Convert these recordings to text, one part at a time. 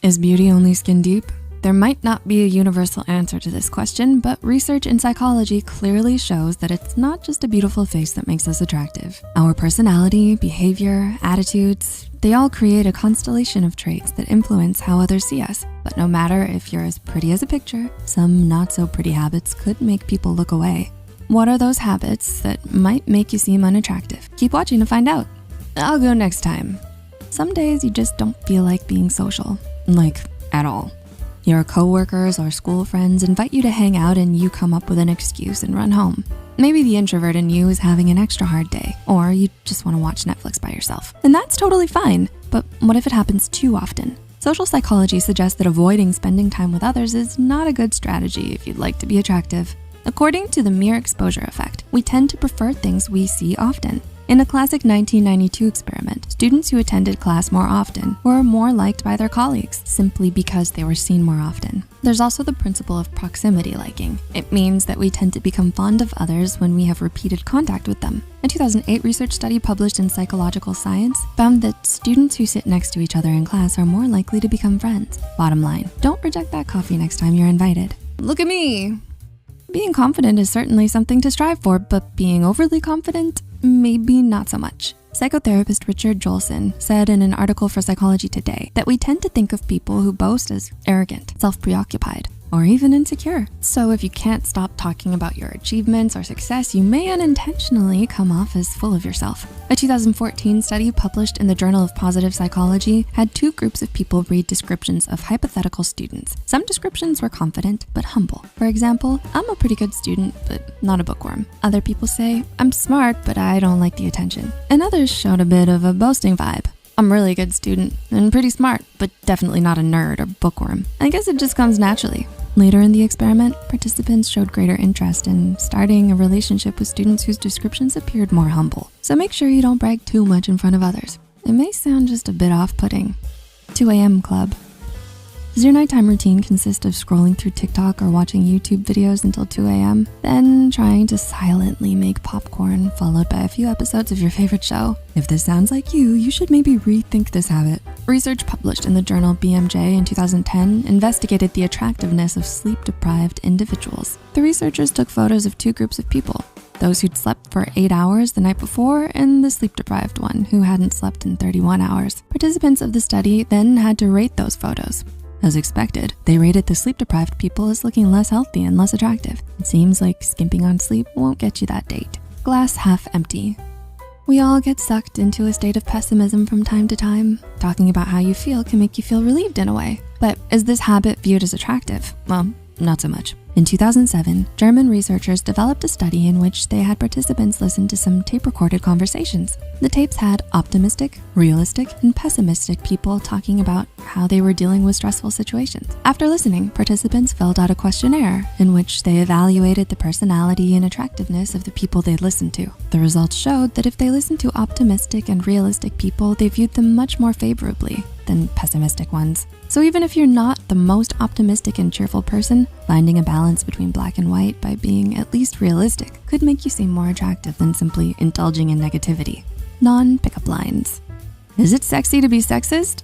Is beauty only skin deep? There might not be a universal answer to this question, but research in psychology clearly shows that it's not just a beautiful face that makes us attractive. Our personality, behavior, attitudes, they all create a constellation of traits that influence how others see us. But no matter if you're as pretty as a picture, some not so pretty habits could make people look away. What are those habits that might make you seem unattractive? Keep watching to find out. I'll go next time. Some days you just don't feel like being social, like at all. Your coworkers or school friends invite you to hang out and you come up with an excuse and run home. Maybe the introvert in you is having an extra hard day, or you just wanna watch Netflix by yourself. And that's totally fine, but what if it happens too often? Social psychology suggests that avoiding spending time with others is not a good strategy if you'd like to be attractive. According to the mere exposure effect, we tend to prefer things we see often. In a classic 1992 experiment, students who attended class more often were more liked by their colleagues simply because they were seen more often. There's also the principle of proximity liking. It means that we tend to become fond of others when we have repeated contact with them. A 2008 research study published in Psychological Science found that students who sit next to each other in class are more likely to become friends. Bottom line, don't reject that coffee next time you're invited. Look at me. Being confident is certainly something to strive for, but being overly confident, maybe not so much. Psychotherapist Richard Jolson said in an article for Psychology Today that we tend to think of people who boast as arrogant, self-preoccupied, or even insecure. So if you can't stop talking about your achievements or success, you may unintentionally come off as full of yourself. A 2014 study published in the Journal of Positive Psychology had two groups of people read descriptions of hypothetical students. Some descriptions were confident but humble. For example, I'm a pretty good student, but not a bookworm. Other people say, I'm smart, but I don't like the attention. And others showed a bit of a boasting vibe. I'm a really good student and pretty smart, but definitely not a nerd or bookworm. I guess it just comes naturally. Later in the experiment, participants showed greater interest in starting a relationship with students whose descriptions appeared more humble. So make sure you don't brag too much in front of others. It may sound just a bit off-putting. 2 a.m. club. Does your nighttime routine consist of scrolling through TikTok or watching YouTube videos until 2 a.m., then trying to silently make popcorn, followed by a few episodes of your favorite show? If this sounds like you, you should maybe rethink this habit. Research published in the journal BMJ in 2010 investigated the attractiveness of sleep-deprived individuals. The researchers took photos of two groups of people: those who'd slept for 8 hours the night before and the sleep-deprived one who hadn't slept in 31 hours. Participants of the study then had to rate those photos. As expected, they rated the sleep-deprived people as looking less healthy and less attractive. It seems like skimping on sleep won't get you that date. Glass half empty. We all get sucked into a state of pessimism from time to time. Talking about how you feel can make you feel relieved in a way. But is this habit viewed as attractive? Well, not so much. In 2007, German researchers developed a study in which they had participants listen to some tape-recorded conversations. The tapes had optimistic, realistic, and pessimistic people talking about how they were dealing with stressful situations. After listening, participants filled out a questionnaire in which they evaluated the personality and attractiveness of the people they listened to. The results showed that if they listened to optimistic and realistic people, they viewed them much more favorably than pessimistic ones. So even if you're not the most optimistic and cheerful person, finding a balance between black and white by being at least realistic could make you seem more attractive than simply indulging in negativity. Non-pickup lines. Is it sexy to be sexist?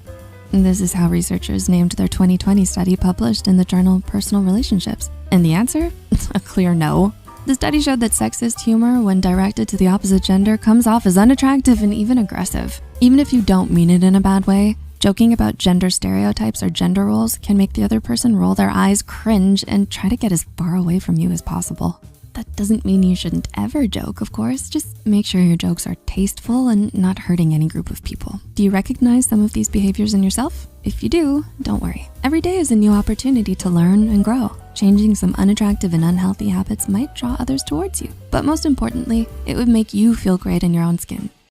This is how researchers named their 2020 study published in the journal Personal Relationships. And the answer? A clear no. The study showed that sexist humor, when directed to the opposite gender, comes off as unattractive and even aggressive. Even if you don't mean it in a bad way, joking about gender stereotypes or gender roles can make the other person roll their eyes, cringe, and try to get as far away from you as possible. That doesn't mean you shouldn't ever joke, of course. Just make sure your jokes are tasteful and not hurting any group of people. Do you recognize some of these behaviors in yourself? If you do, don't worry. Every day is a new opportunity to learn and grow. Changing some unattractive and unhealthy habits might draw others towards you. But most importantly, it would make you feel great in your own skin.